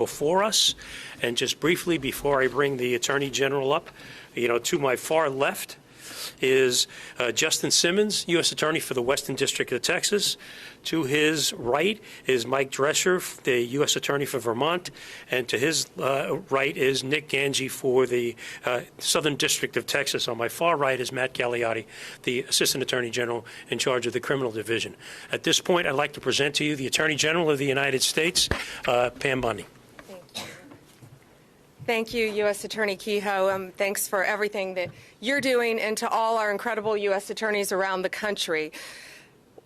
before us. And just briefly, before I bring the Attorney General up, to my far left is Justin Simmons, U.S. Attorney for the Western District of Texas. To his right is Mike Drescher, the U.S. Attorney for Vermont. And to his right is Nick Ganji for the Southern District of Texas. On my far right is Matt Gagliotti, the Assistant Attorney General in charge of the Criminal Division. At this point, I'd like to present to you the Attorney General of the United States, Pam Bondi. Thank you, U.S. Attorney Kehoe. Thanks for everything that you're doing, and to all our incredible U.S. attorneys around the country.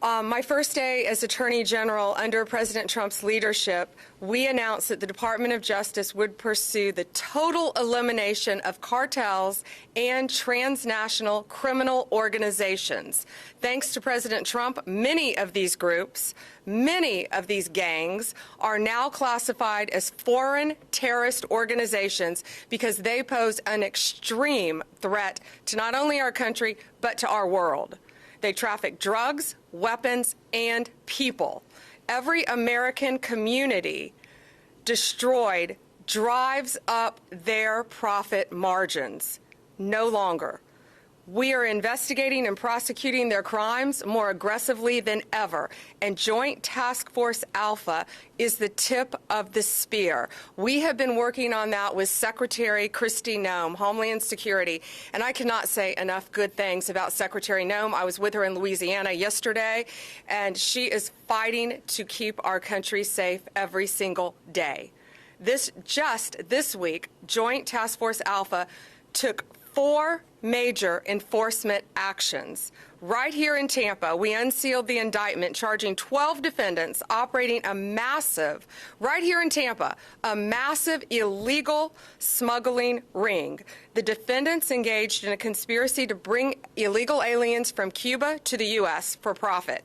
My first day as Attorney General under President Trump's leadership, we announced that the Department of Justice would pursue the total elimination of cartels and transnational criminal organizations. Thanks to President Trump, many of these groups, many of these gangs are now classified as foreign terrorist organizations because they pose an extreme threat to not only our country, but to our world. They traffic drugs, weapons, and people. Every American community destroyed drives up their profit margins. No longer. We are investigating and prosecuting their crimes more aggressively than ever, and Joint Task Force Alpha is the tip of the spear. We have been working on that with Secretary Kristi Noem, Homeland Security, and I cannot say enough good things about Secretary Noem. I was with her in Louisiana yesterday, and she is fighting to keep our country safe every single day. Just this week, Joint Task Force Alpha took 4 major enforcement actions. Right here in Tampa, we unsealed the indictment charging 12 defendants operating a massive, right here in Tampa, a massive illegal smuggling ring. The defendants engaged in a conspiracy to bring illegal aliens from Cuba to the U.S. for profit.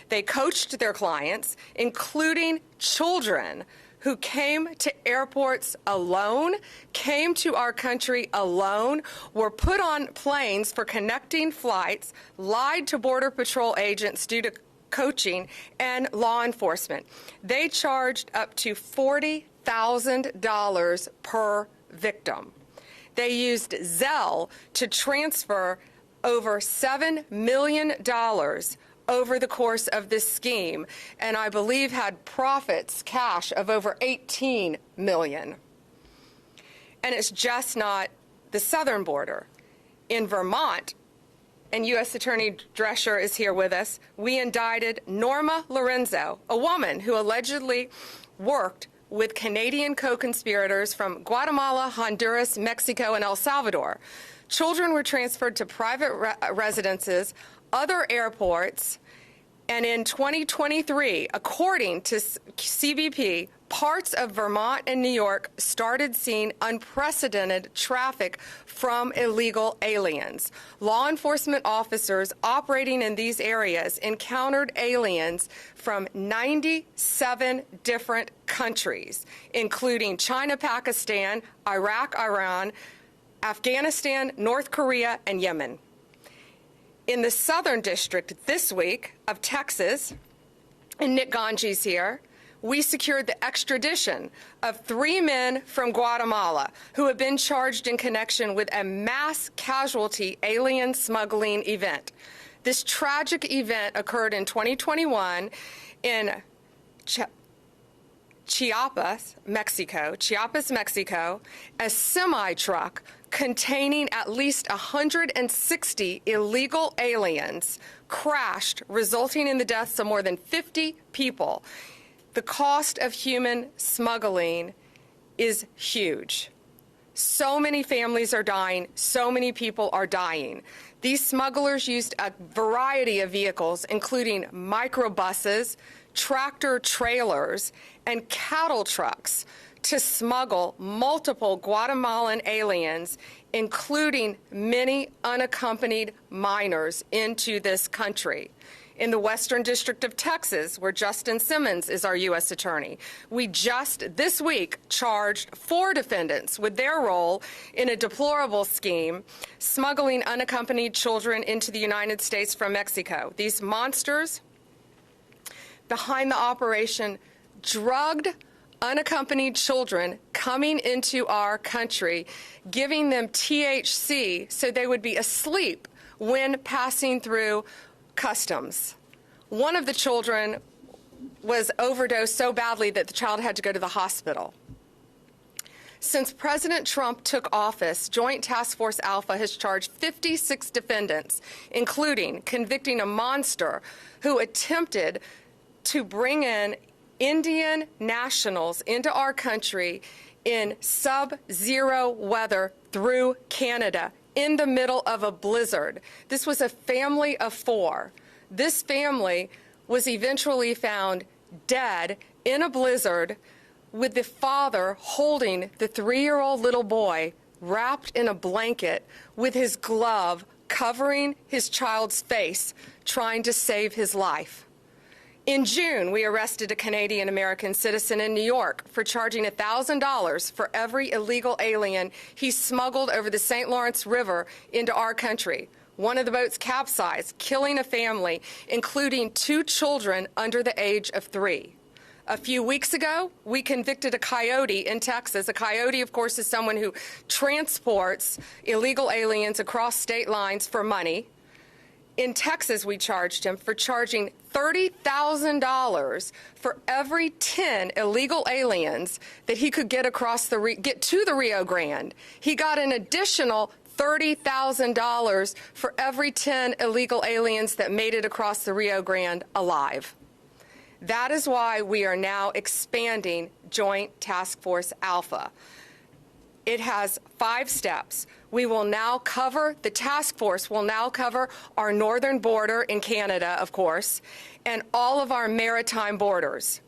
They coached their clients, including children, who came to airports alone, came to our country alone, were put on planes for connecting flights, lied to Border Patrol agents due to coaching, and law enforcement. They charged up to $40,000 per victim. They used Zelle to transfer over $7 million over the course of this scheme, and I believe had profits, cash, of over $18 million. And it's just not the southern border. In Vermont, and U.S. Attorney Drescher is here with us, we indicted Norma Lorenzo, a woman who allegedly worked with Canadian co-conspirators from Guatemala, Honduras, Mexico, and El Salvador. Children were transferred to private residences, other airports, and in 2023, according to CBP, parts of Vermont and New York started seeing unprecedented traffic from illegal aliens. Law enforcement officers operating in these areas encountered aliens from 97 different countries, including China, Pakistan, Iraq, Iran, Afghanistan, North Korea, and Yemen. In the Southern District this week of Texas, and Nick Ganji's here, we secured the extradition of 3 men from Guatemala who have been charged in connection with a mass casualty alien smuggling event. This tragic event occurred in 2021 in Chiapas, Mexico. A semi-truck containing at least 160 illegal aliens crashed, resulting in the deaths of more than 50 people. The cost of human smuggling is huge. So many families are dying. So many people are dying. These smugglers used a variety of vehicles, including microbuses, tractor trailers, and cattle trucks to smuggle multiple Guatemalan aliens, including many unaccompanied minors, into this country. In the Western District of Texas, where Justin Simmons is our U.S. Attorney, we just this week charged 4 defendants with their role in a deplorable scheme smuggling unaccompanied children into the United States from Mexico. These monsters behind the operation drugged unaccompanied children coming into our country, giving them THC so they would be asleep when passing through customs. One of the children was overdosed so badly that the child had to go to the hospital. Since President Trump took office, Joint Task Force Alpha has charged 56 defendants, including convicting a monster who attempted to bring in Indian nationals into our country in sub-zero weather through Canada in the middle of a blizzard. This was a family of 4. This family was eventually found dead in a blizzard with the father holding the 3-year-old little boy wrapped in a blanket with his glove covering his child's face, trying to save his life. In June, we arrested a Canadian-American citizen in New York for charging $1,000 for every illegal alien he smuggled over the St. Lawrence River into our country. One of the boats capsized, killing a family, including 2 children under the age of 3. A few weeks ago, we convicted a coyote in Texas. A coyote, of course, is someone who transports illegal aliens across state lines for money. In Texas, we charged him for charging $30,000 for every 10 illegal aliens that he could get get to the Rio Grande. He got an additional $30,000 for every 10 illegal aliens that made it across the Rio Grande alive. That is why we are now expanding Joint Task Force Alpha. It has 5 steps. We will now cover, the task force will now cover our northern border in Canada, of course, and all of our maritime borders.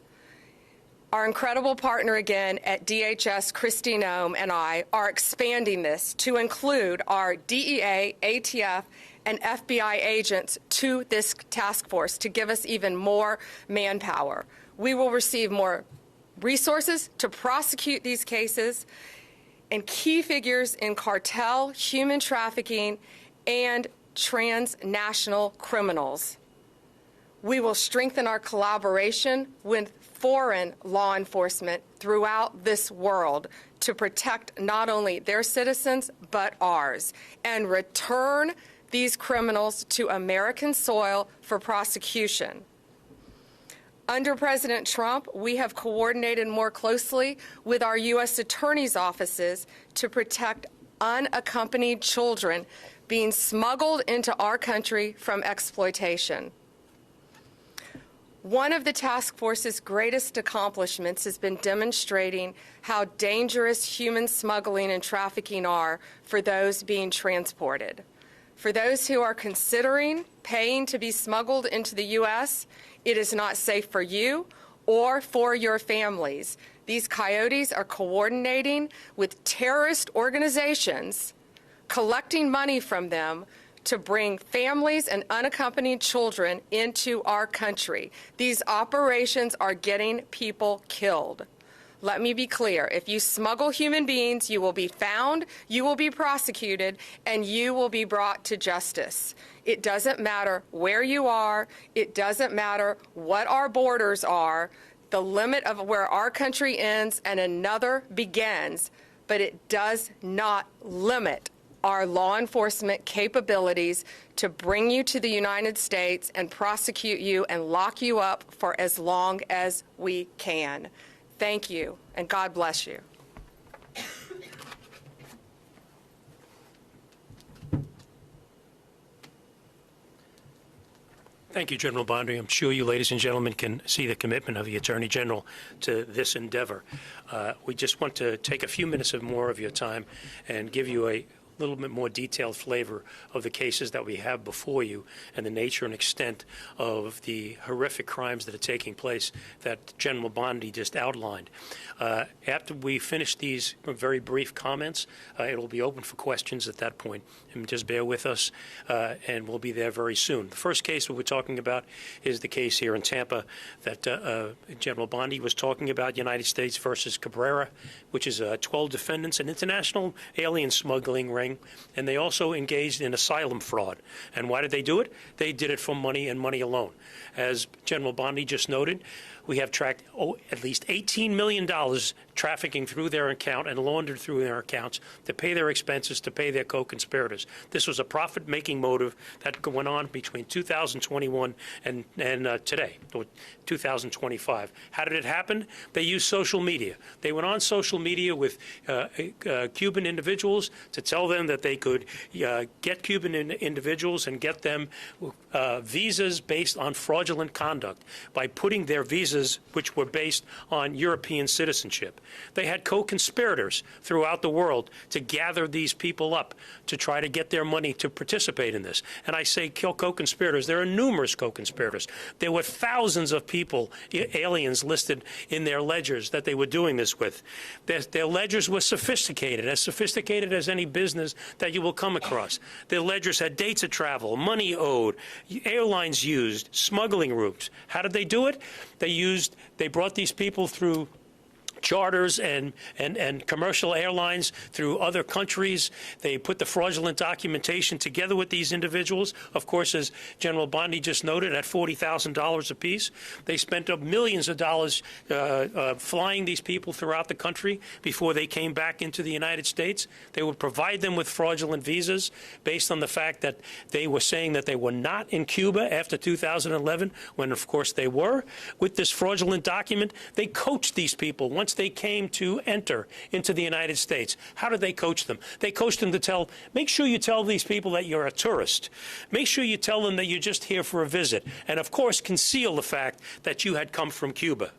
Our incredible partner again at DHS, Kristi Noem, and I are expanding this to include our DEA, ATF, and FBI agents to this task force to give us even more manpower. We will receive more resources to prosecute these cases, and key figures in cartel, human trafficking, and transnational criminals. We will strengthen our collaboration with foreign law enforcement throughout this world to protect not only their citizens, but ours, and return these criminals to American soil for prosecution. Under President Trump, we have coordinated more closely with our U.S. attorneys' offices to protect unaccompanied children being smuggled into our country from exploitation. One of the task force's greatest accomplishments has been demonstrating how dangerous human smuggling and trafficking are for those being transported. For those who are considering paying to be smuggled into the U.S., it is not safe for you or for your families. These coyotes are coordinating with terrorist organizations, collecting money from them to bring families and unaccompanied children into our country. These operations are getting people killed. Let me be clear. If you smuggle human beings, you will be found, you will be prosecuted, and you will be brought to justice. It doesn't matter where you are. It doesn't matter what our borders are. The limit of where our country ends and another begins, but it does not limit our law enforcement capabilities to bring you to the United States and prosecute you and lock you up for as long as we can. Thank you, and God bless you. Thank you, General Bondi. I'm sure you, ladies and gentlemen, can see the commitment of the Attorney General to this endeavor. We just want to take a few minutes more of your time and give you a little bit more detailed flavor of the cases that we have before you and the nature and extent of the horrific crimes that are taking place that General Bondi just outlined. After we finish these very brief comments, it will be open for questions at that point. And just bear with us, and we'll be there very soon. The first case that we're talking about is the case here in Tampa that General Bondi was talking about, United States versus Cabrera, which is 12 defendants, an international alien smuggling ring, and they also engaged in asylum fraud. And why did they do it? They did it for money and money alone. As General Bondi just noted, We have tracked at least $18 million trafficking through their account and laundered through their accounts to pay their expenses, to pay their co-conspirators. This was a profit-making motive that went on between 2021 and today, 2025. How did it happen? They used social media. They went on social media with Cuban individuals to tell them that they could get Cuban individuals and get them visas based on fraudulent conduct by putting their visas, which were based on European citizenship. They had co-conspirators throughout the world to gather these people up to try to get their money to participate in this. And I say co-conspirators. There are numerous co-conspirators. There were thousands of people, aliens listed in their ledgers that they were doing this with. Their ledgers were sophisticated as any business that you will come across. Their ledgers had dates of travel, money owed, airlines used, smuggling routes. How did they do it? They brought these people through charters and commercial airlines through other countries. They put the fraudulent documentation together with these individuals. Of course, as General Bondi just noted, at $40,000 apiece. They spent up millions of dollars flying these people throughout the country before they came back into the United States. They would provide them with fraudulent visas based on the fact that they were saying that they were not in Cuba after 2011, when, of course, they were. With this fraudulent document, they coached these people once they came to enter into the United States. How did they coach them? They coached them to make sure you tell these people that you're a tourist. Make sure you tell them that you're just here for a visit. And, of course, conceal the fact that you had come from Cuba.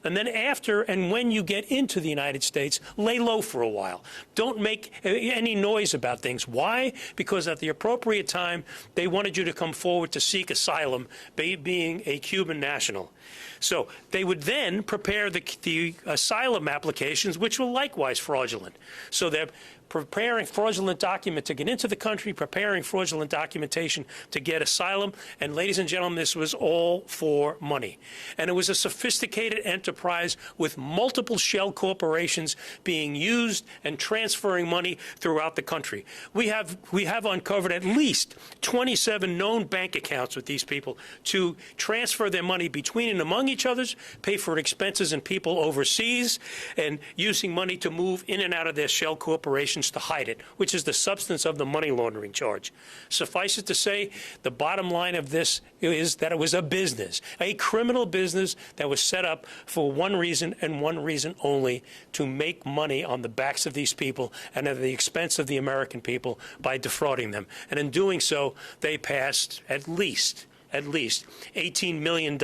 And then after and when you get into the United States, lay low for a while. Don't make any noise about things. Why? Because at the appropriate time, they wanted you to come forward to seek asylum, being a Cuban national. So they would then prepare the asylum applications, which were likewise fraudulent. So they're preparing fraudulent document to get into the country, preparing fraudulent documentation to get asylum. And ladies and gentlemen, this was all for money. And it was a sophisticated enterprise with multiple shell corporations being used and transferring money throughout the country. We have uncovered at least 27 known bank accounts with these people to transfer their money between and among each other, pay for expenses and people overseas, and using money to move in and out of their shell corporations to hide it, which is the substance of the money laundering charge. Suffice it to say, the bottom line of this is that it was a business, a criminal business that was set up for one reason and one reason only: to make money on the backs of these people and at the expense of the American people by defrauding them. And in doing so, they passed at least $18 million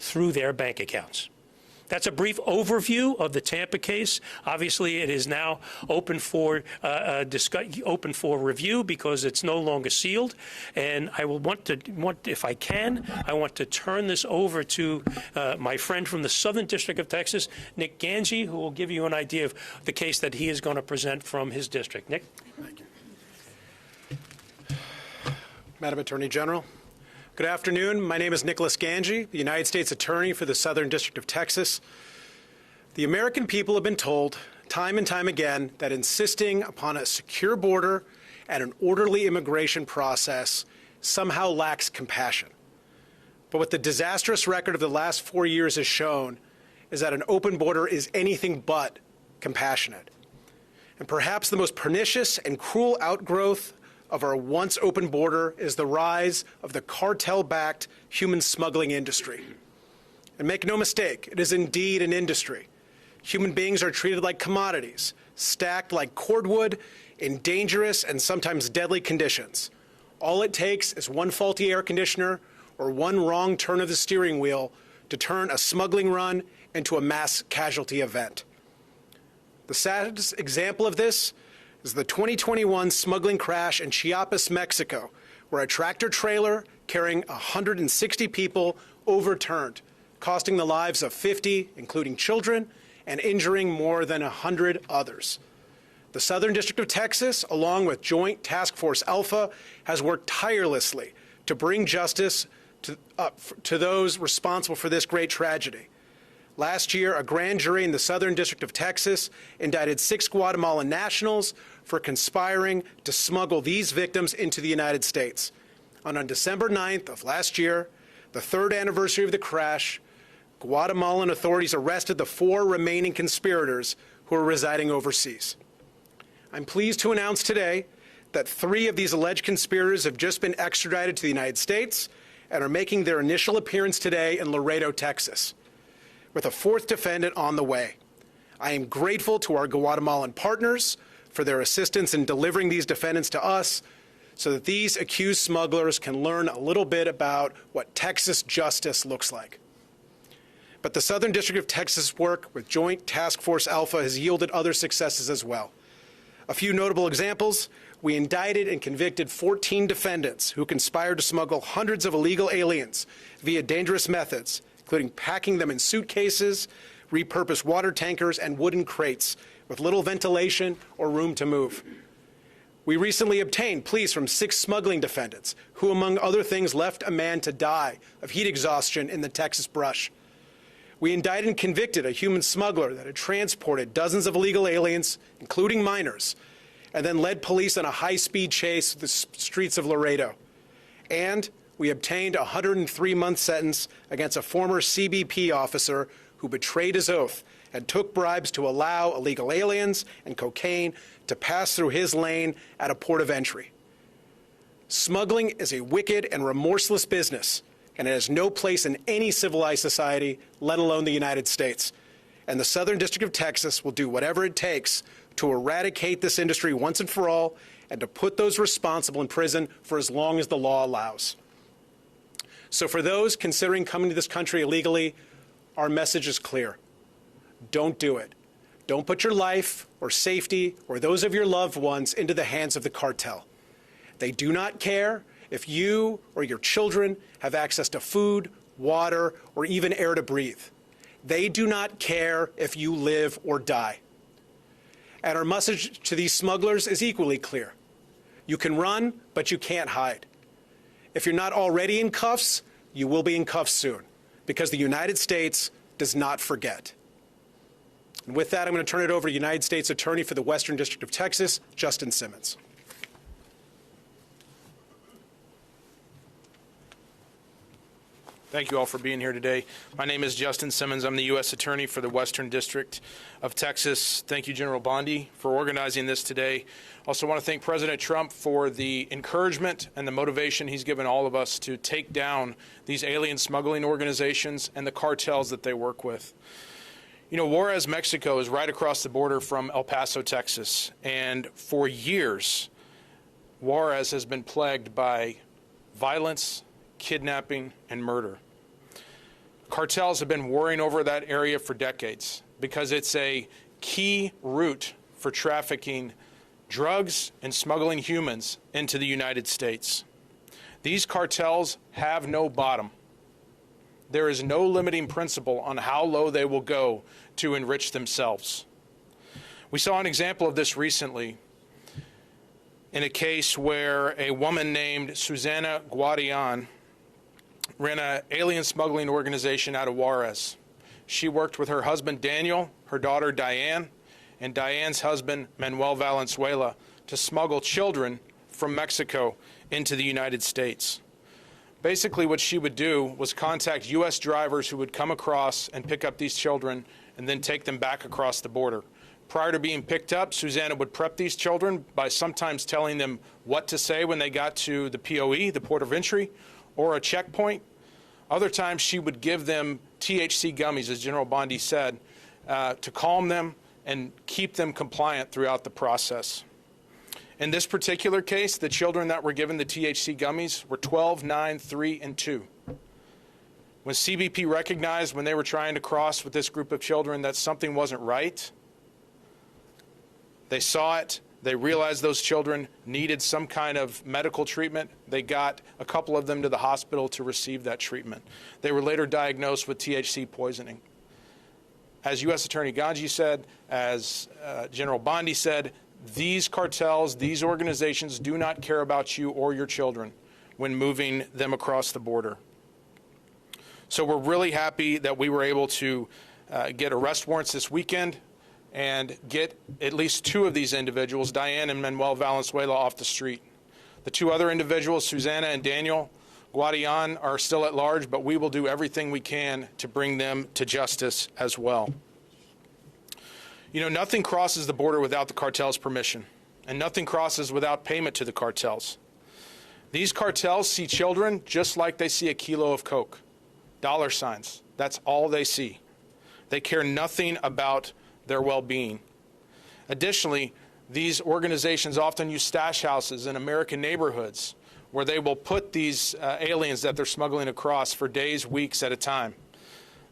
through their bank accounts. That's a brief overview of the Tampa case. Obviously, it is now open for review because it's no longer sealed. And I will if I can, I want to turn this over to my friend from the Southern District of Texas, Nick Ganji, who will give you an idea of the case that he is going to present from his district. Nick? Thank you. Madam Attorney General. Good afternoon. My name is Nicholas Ganji, the United States Attorney for the Southern District of Texas. The American people have been told time and time again that insisting upon a secure border and an orderly immigration process somehow lacks compassion. But what the disastrous record of the last 4 years has shown is that an open border is anything but compassionate. And perhaps the most pernicious and cruel outgrowth of our once open border is the rise of the cartel-backed human smuggling industry. And make no mistake, it is indeed an industry. Human beings are treated like commodities, stacked like cordwood in dangerous and sometimes deadly conditions. All it takes is one faulty air conditioner or one wrong turn of the steering wheel to turn a smuggling run into a mass casualty event. The saddest example of this is the 2021 smuggling crash in Chiapas, Mexico, where a tractor trailer carrying 160 people overturned, costing the lives of 50, including children, and injuring more than 100 others. The Southern District of Texas, along with Joint Task Force Alpha, has worked tirelessly to bring justice to those responsible for this great tragedy. Last year, a grand jury in the Southern District of Texas indicted 6 Guatemalan nationals for conspiring to smuggle these victims into the United States. And on December 9th of last year, the 3rd anniversary of the crash, Guatemalan authorities arrested the 4 remaining conspirators who are residing overseas. I'm pleased to announce today that 3 of these alleged conspirators have just been extradited to the United States and are making their initial appearance today in Laredo, Texas, with a 4th defendant on the way. I am grateful to our Guatemalan partners for their assistance in delivering these defendants to us so that these accused smugglers can learn a little bit about what Texas justice looks like. But the Southern District of Texas work with Joint Task Force Alpha has yielded other successes as well. A few notable examples: we indicted and convicted 14 defendants who conspired to smuggle hundreds of illegal aliens via dangerous methods, including packing them in suitcases, repurposed water tankers, and wooden crates with little ventilation or room to move. We recently obtained pleas from 6 smuggling defendants who, among other things, left a man to die of heat exhaustion in the Texas brush. We indicted and convicted a human smuggler that had transported dozens of illegal aliens, including minors, and then led police on a high-speed chase through the streets of Laredo. And we obtained a 103-month sentence against a former CBP officer who betrayed his oath and took bribes to allow illegal aliens and cocaine to pass through his lane at a port of entry. Smuggling is a wicked and remorseless business, and it has no place in any civilized society, let alone the United States. And the Southern District of Texas will do whatever it takes to eradicate this industry once and for all, and to put those responsible in prison for as long as the law allows. So for those considering coming to this country illegally, our message is clear. Don't do it. Don't put your life or safety or those of your loved ones into the hands of the cartel. They do not care if you or your children have access to food, water, or even air to breathe. They do not care if you live or die. And our message to these smugglers is equally clear. You can run, but you can't hide. If you're not already in cuffs, you will be in cuffs soon, because the United States does not forget. And with that, I'm going to turn it over to United States Attorney for the Western District of Texas, Justin Simmons. Thank you all for being here today. My name is Justin Simmons. I'm the U.S. Attorney for the Western District of Texas. Thank you, General Bondi, for organizing this today. Also want to thank President Trump for the encouragement and the motivation he's given all of us to take down these alien smuggling organizations and the cartels that they work with. You know, Juarez, Mexico is right across the border from El Paso, Texas. And for years, Juarez has been plagued by violence, kidnapping, and murder. Cartels have been warring over that area for decades because it's a key route for trafficking drugs and smuggling humans into the United States. These cartels have no bottom. There is no limiting principle on how low they will go to enrich themselves. We saw an example of this recently in a case where a woman named Susana Guadian ran an alien smuggling organization out of Juarez. She worked with her husband Daniel, her daughter Diane, and Diane's husband Manuel Valenzuela to smuggle children from Mexico into the United States. Basically, what she would do was contact U.S. drivers who would come across and pick up these children and then take them back across the border. Prior to being picked up, Susana would prep these children by sometimes telling them what to say when they got to the POE, the port of entry, or a checkpoint. Other times she would give them THC gummies, as General Bondi said, to calm them and keep them compliant throughout the process. In this particular case, the children that were given the THC gummies were 12, 9, 3, and 2. When CBP recognized when they were trying to cross with this group of children that something wasn't right, they saw it. They realized those children needed some kind of medical treatment. They got a couple of them to the hospital to receive that treatment. They were later diagnosed with THC poisoning. As U.S. Attorney Ganji said, as General Bondi said, these cartels, these organizations do not care about you or your children when moving them across the border. So we're really happy that we were able to get arrest warrants this weekend and get at least 2 of these individuals, Diane and Manuel Valenzuela, off the street. The 2 other individuals, Susana and Daniel, Guadian are still at large, but we will do everything we can to bring them to justice as well. You know, nothing crosses the border without the cartel's permission, and nothing crosses without payment to the cartels. These cartels see children just like they see a kilo of Coke. Dollar signs. That's all they see. They care nothing about their well-being. Additionally, these organizations often use stash houses in American neighborhoods where they will put these aliens that they're smuggling across for days, weeks at a time.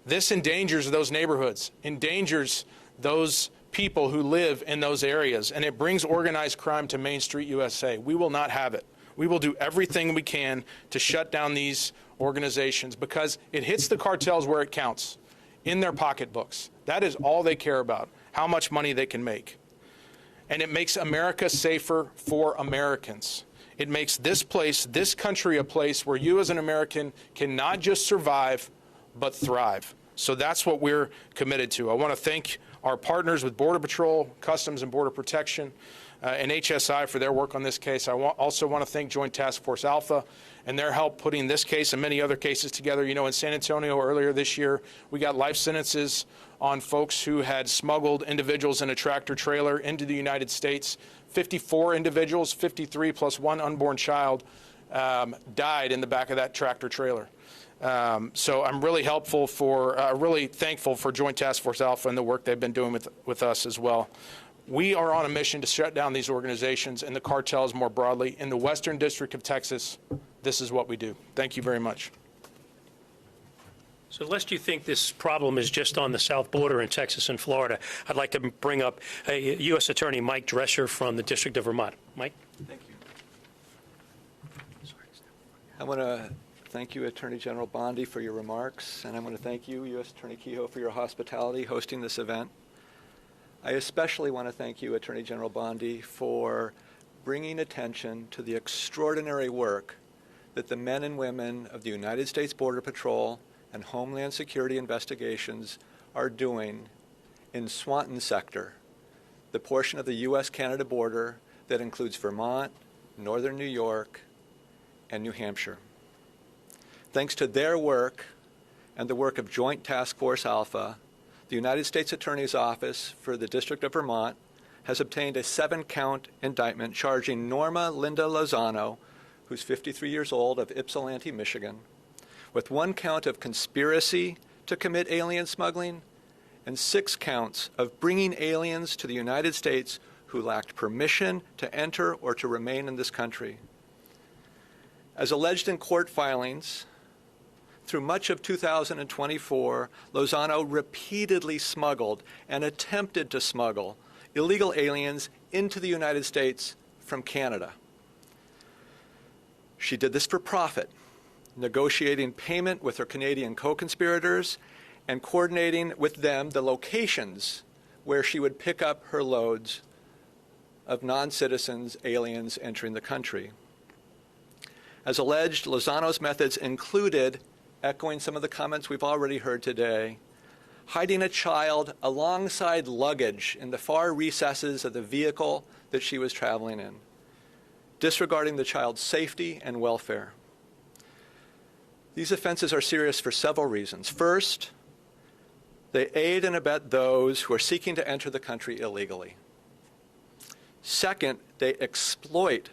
This endangers those neighborhoods, endangers those people who live in those areas, and it brings organized crime to Main Street USA. We will not have it. We will do everything we can to shut down these organizations because it hits the cartels where it counts, in their pocketbooks. That is all they care about, how much money they can make. And it makes America safer for Americans. It makes this place, this country, a place where you as an American can not just survive, but thrive. So that's what we're committed to. I want to thank our partners with Border Patrol, Customs and Border Protection, and HSI for their work on this case. I also want to thank Joint Task Force Alpha and their help putting this case and many other cases together. You know, in San Antonio earlier this year, we got life sentences on folks who had smuggled individuals in a tractor trailer into the United States. 54 individuals, 53 plus one unborn child, died in the back of that tractor trailer. So I'm really really thankful for Joint Task Force Alpha and the work they've been doing with us as well. We are on a mission to shut down these organizations and the cartels more broadly. In the Western District of Texas, this is what we do. Thank you very much. So lest you think this problem is just on the south border in Texas and Florida, I'd like to bring up U.S. Attorney Mike Drescher from the District of Vermont. Mike? Thank you. I want to thank you, Attorney General Bondi, for your remarks, and I want to thank you, U.S. Attorney Kehoe, for your hospitality hosting this event. I especially want to thank you, Attorney General Bondi, for bringing attention to the extraordinary work that the men and women of the United States Border Patrol and Homeland Security investigations are doing in Swanton sector, the portion of the U.S.-Canada border that includes Vermont, northern New York, and New Hampshire. Thanks to their work and the work of Joint Task Force Alpha, the United States Attorney's Office for the District of Vermont has obtained a 7-count indictment charging Norma Linda Lozano, who's 53 years old, of Ypsilanti, Michigan, with 1 count of conspiracy to commit alien smuggling and 6 counts of bringing aliens to the United States who lacked permission to enter or to remain in this country. As alleged in court filings, through much of 2024, Lozano repeatedly smuggled and attempted to smuggle illegal aliens into the United States from Canada. She did this for profit, negotiating payment with her Canadian co-conspirators and coordinating with them the locations where she would pick up her loads of non-citizens, aliens entering the country. As alleged, Lozano's methods included, echoing some of the comments we've already heard today, hiding a child alongside luggage in the far recesses of the vehicle that she was traveling in, disregarding the child's safety and welfare. These offenses are serious for several reasons. First, they aid and abet those who are seeking to enter the country illegally. Second, they exploit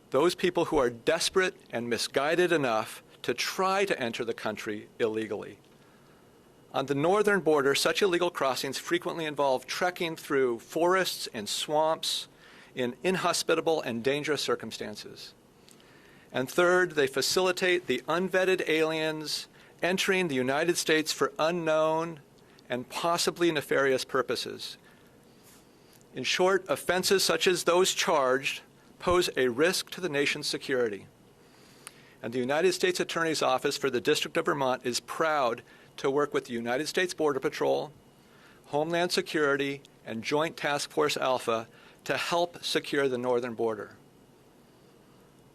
those people who are desperate and misguided enough to try to enter the country illegally. On the northern border, such illegal crossings frequently involve trekking through forests and swamps in inhospitable and dangerous circumstances. And third, they facilitate the unvetted aliens entering the United States for unknown and possibly nefarious purposes. In short, offenses such as those charged pose a risk to the nation's security. And the United States Attorney's Office for the District of Vermont is proud to work with the United States Border Patrol, Homeland Security, and Joint Task Force Alpha to help secure the northern border.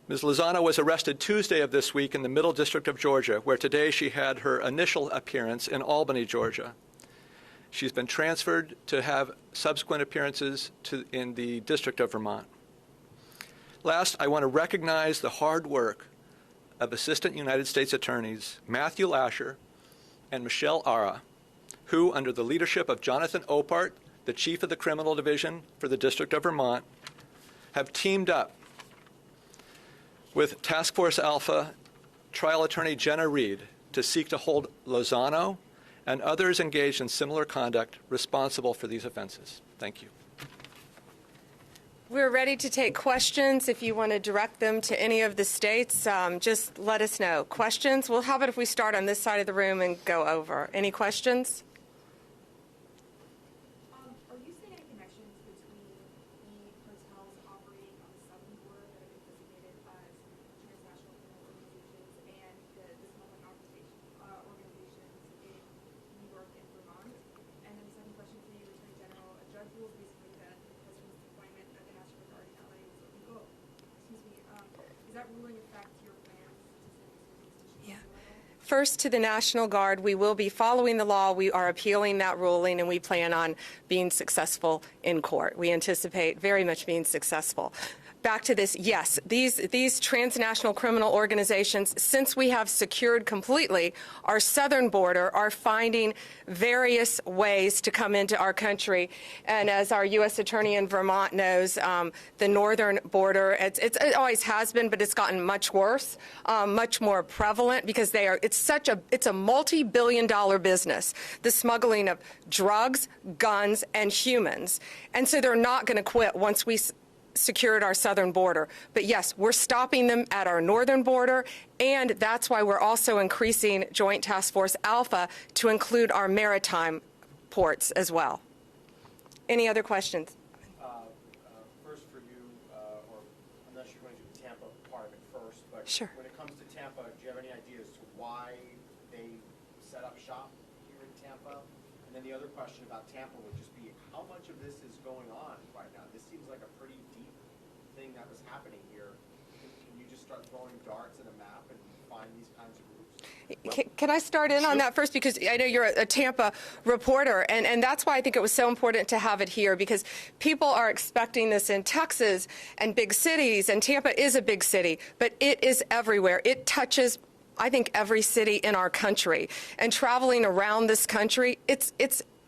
Ms. Lozano was arrested Tuesday of this week in the Middle District of Georgia, where today she had her initial appearance in Albany, Georgia. She's been transferred to have subsequent appearances in the District of Vermont. Last, I want to recognize the hard work of Assistant United States Attorneys Matthew Lasher and Michelle Ara, who, under the leadership of Jonathan Opart, the Chief of the Criminal Division for the District of Vermont, have teamed up with Task Force Alpha trial attorney Jenna Reed to seek to hold Lozano and others engaged in similar conduct responsible for these offenses. Thank you. We're ready to take questions. If you want to direct them to any of the states, just let us know. Questions? Well, how about if we start on this side of the room and go over? Any questions? Are you seeing any connections between the cartels operating on the southern border that have been designated as transnational criminal organizations and the smuggling organizations in New York and Vermont? And then the second question for you, Attorney General, a judge ruled recently that the president's deployment of the National Guard in LA was illegal. Does that ruling affect your plans to send these to Yeah. First, to the National Guard, we will be following the law. We are appealing that ruling, and we plan on being successful in court. We anticipate very much being successful. Back to this, yes, these transnational criminal organizations, since we have secured completely our southern border, are finding various ways to come into our country. And as our U.S. Attorney in Vermont knows, the northern border, it always has been, but it's gotten much worse, much more prevalent, because it's a multi-billion-dollar business, the smuggling of drugs, guns, and humans. And so they're not going to quit once we secured our southern border. But yes, we're stopping them at our northern border, and that's why we're also increasing Joint Task Force Alpha to include our maritime ports as well. Any other questions? First for you, or unless you're going to do the Tampa part of it first, but Sure. when it comes to Tampa, do you have any idea as to why they set up shop here in Tampa? And then the other question about Tampa would just be, how much of this is going on right now? This seems like a pretty deep thing that was happening here. Can you just start throwing darts at a map and find these kinds of groups? Can I start in on that first? Because I know you're a Tampa reporter, and that's why I think it was so important to have it here, because people are expecting this in Texas and big cities, and Tampa is a big city, but it is everywhere. It touches, I think, every city in our country. And traveling around this country, it's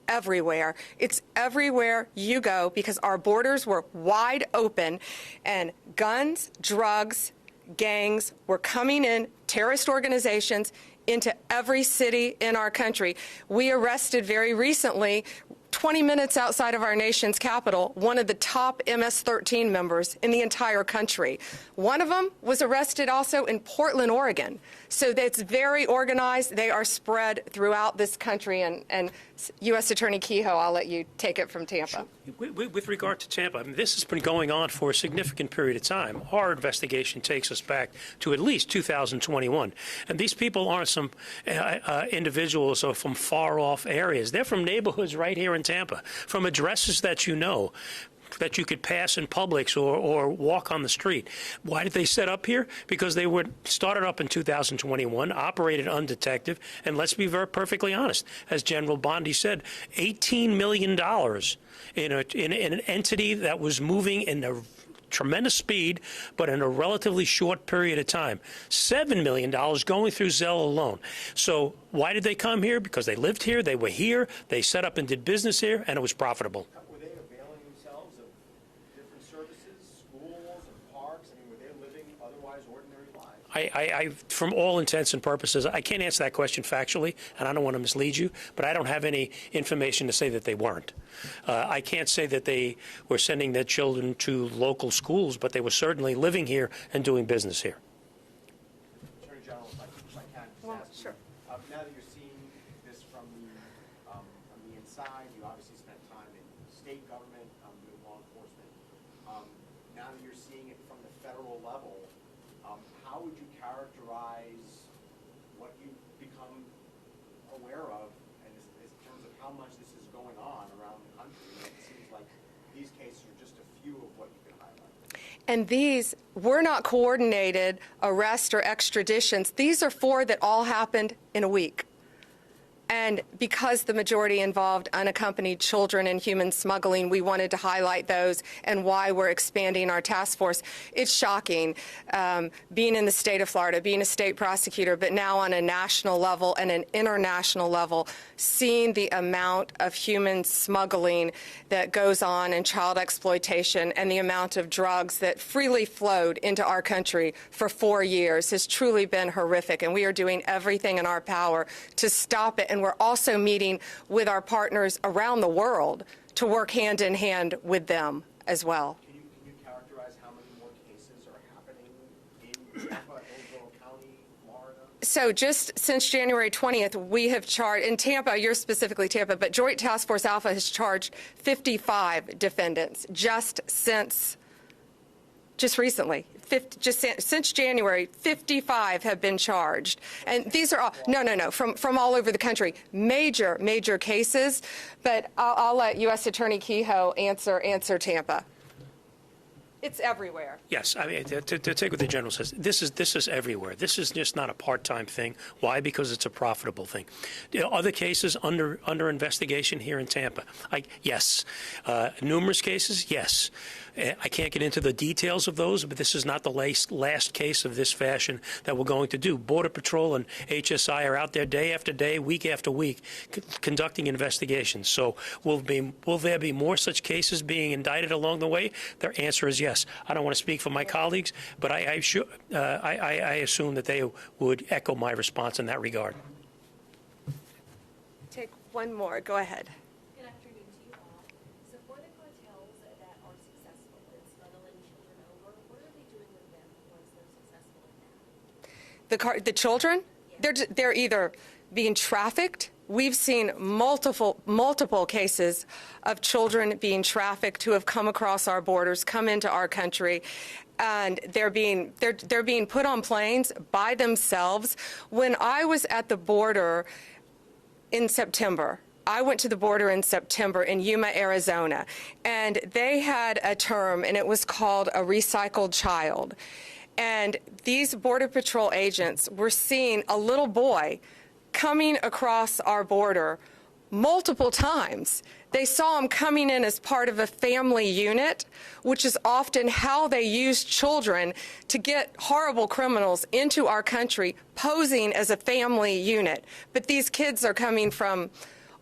everywhere. It's everywhere you go, because our borders were wide open, and guns, drugs, gangs were coming in, terrorist organizations, into every city in our country. We arrested very recently, 20 minutes outside of our nation's capital, one of the top MS-13 members in the entire country. One of them was arrested also in Portland, Oregon. So it's very organized. They are spread throughout this country. And U.S. Attorney Kehoe, I'll let you take it from Tampa. With regard to Tampa, I mean, this has been going on for a significant period of time. Our investigation takes us back to at least 2021. And these people aren't some individuals or from far-off areas. They're from neighborhoods right here in Tampa, from addresses that you know, that you could pass in Publix or walk on the street. Why did they set up here? Because they were started up in 2021, operated undetected, and let's be perfectly honest, as General Bondi said, $18 million in an entity that was moving in a tremendous speed, but in a relatively short period of time. $7 million going through Zelle alone. So why did they come here? Because they lived here, they were here, they set up and did business here, and it was profitable. Were they availing themselves of different services, schools and parks? I mean, were they living otherwise ordinary lives? I, from all intents and purposes, I can't answer that question factually, and I don't want to mislead you, but I don't have any information to say that they weren't. I can't say that they were sending their children to local schools, but they were certainly living here and doing business here. Attorney General, if I can just ask Sure. you, now that you're seeing this from the inside, you obviously spent time in state government, doing law enforcement. Now that you're seeing it from the federal level, how would you characterize what you've become aware of, and in terms of how much this is going on around the country? It seems like these cases are just a few of what you can highlight. And these were not coordinated arrests or extraditions. These are four that all happened in a week. And because the majority involved unaccompanied children in human smuggling, we wanted to highlight those and why we're expanding our task force. It's shocking being in the state of Florida, being a state prosecutor, but now on a national level and an international level, seeing the amount of human smuggling that goes on and child exploitation and the amount of drugs that freely flowed into our country for 4 years has truly been horrific. And we are doing everything in our power to stop it. And we're also meeting with our partners around the world to work hand in hand with them as well. Can you characterize how many more cases are happening in Tampa, Hillsborough County, Florida? So just since January 20th, we have charged, in Tampa, you're specifically Tampa, but Joint Task Force Alpha has charged 55 defendants just recently. Since January, 55 have been charged. And these are all, no, from all over the country. Major cases. But I'll let U.S. Attorney Kehoe answer Tampa. It's everywhere. Yes, I mean, to take what the general says, this is everywhere. This is just not a part-time thing. Why? Because it's a profitable thing. Other cases under investigation here in Tampa? Yes. Numerous cases? Yes. I can't get into the details of those, but this is not the last case of this fashion that we're going to do. Border Patrol and HSI are out there day after day, week after week, conducting investigations. So will there be more such cases being indicted along the way? Their answer is yes. I don't want to speak for my colleagues, but I assume that they would echo my response in that regard. Take one more. Go ahead. Good afternoon to you all. So for the cartels that are successful in smuggling children over, what are they doing with them once they're successful in that? The children? Yeah. They're either being trafficked. We've seen multiple cases of children being trafficked who have come across our borders, come into our country, and they're being put on planes by themselves. When I was at the border in September, I went to the border in September in Yuma, Arizona, and they had a term, and it was called a recycled child. And these Border Patrol agents were seeing a little boy coming across our border multiple times. They saw him coming in as part of a family unit, which is often how they use children to get horrible criminals into our country, posing as a family unit. But these kids are coming from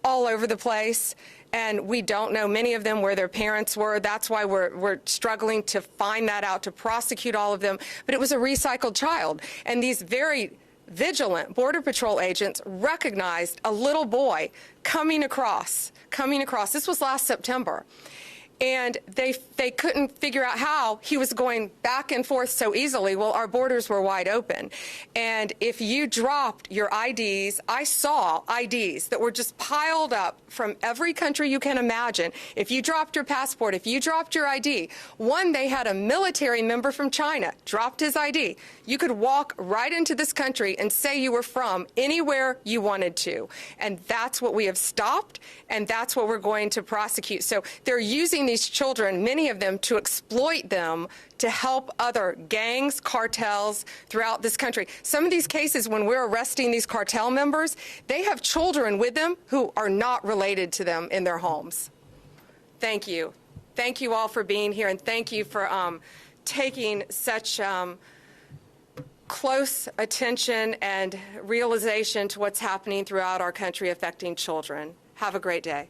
all over the place, and we don't know, many of them, where their parents were. That's why we're struggling to find that out, to prosecute all of them. But it was a recycled child, and these very vigilant Border Patrol agents recognized a little boy coming across. This was last September. And they couldn't figure out how he was going back and forth so easily. Well, our borders were wide open. And if you dropped your IDs, I saw IDs that were just piled up from every country you can imagine. If you dropped your passport, if you dropped your ID, one, they had a military member from China, dropped his ID. You could walk right into this country and say you were from anywhere you wanted to. And that's what we have stopped, and that's what we're going to prosecute. So they're using these children, many of them, to exploit them to help other gangs, cartels throughout this country. Some of these cases, when we're arresting these cartel members, they have children with them who are not related to them in their homes. Thank you. Thank you all for being here, and thank you for taking such close attention and realization to what's happening throughout our country affecting children. Have a great day.